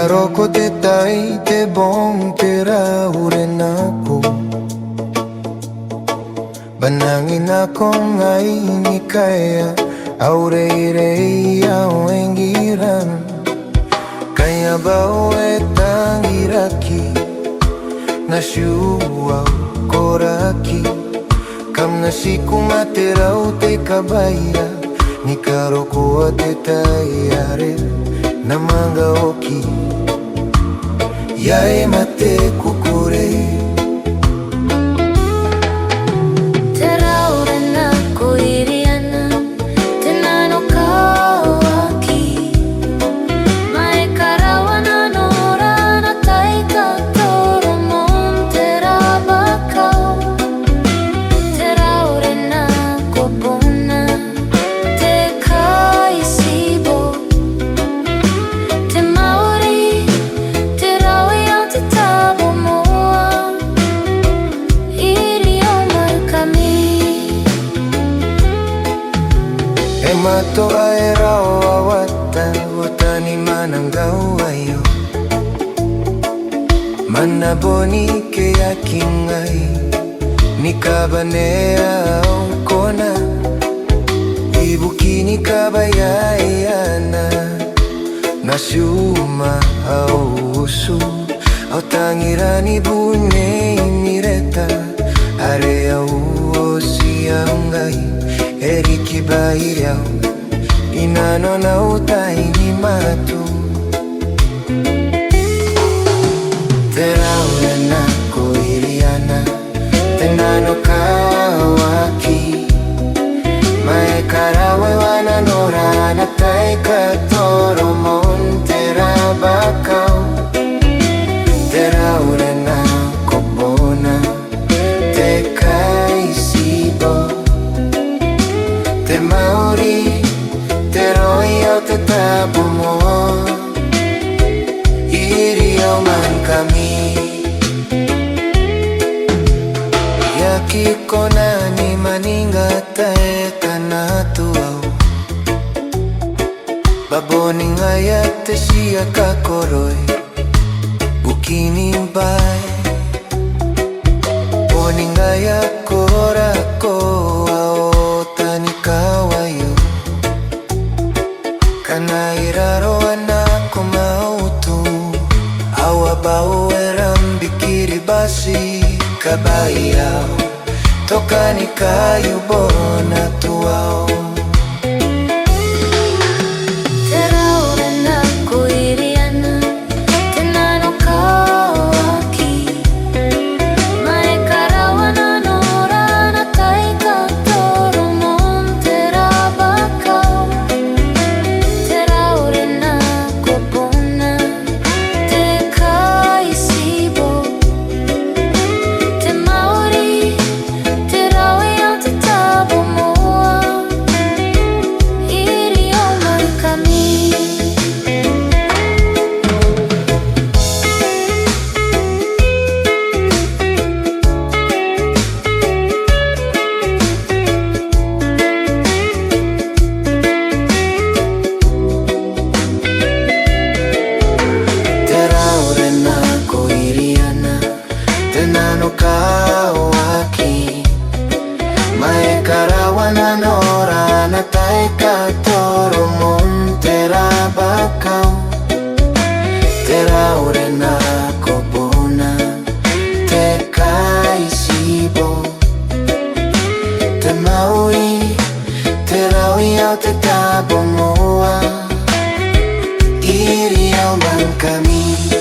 karoko te tai te bong te rahure nako. Banangin ako ngayon ni kaya aure-irei au engiran. Kaya ba wetang iraki na shuwa koraki. Kam na siku materau te kabaya ni karoko te taiare na manga oki. Yae mate kukure mato ay raw awatan watani mananggaw ayo manaboni ke yakingay ni kabanea au kona ibukini kabayayana nasuma au usu au tangirani bune mireta are au osiangai Eriki bairiau inano na utai ni matu. Teraure na koiriana tenano kawaki. Mae karawe wana nora na taika toro montera bakau. Teraure na kobona te kaisibo. Te maori, te roi au te tapu moa iri au mankami. Yaki kona ni maninga tae kanatu au baboni ngaya te sia kakoroi bukini bai boni ngaya korako au kawayo kana iraro anako mautu awa bau erambikiri basi kabayao toka ni kayu bona tuao. Tenano kawaki mae karawana nora na taika toro montera bakau. Teraure na kobona te kaisibo. Te maui te raui au te tabo moa iri au mankami.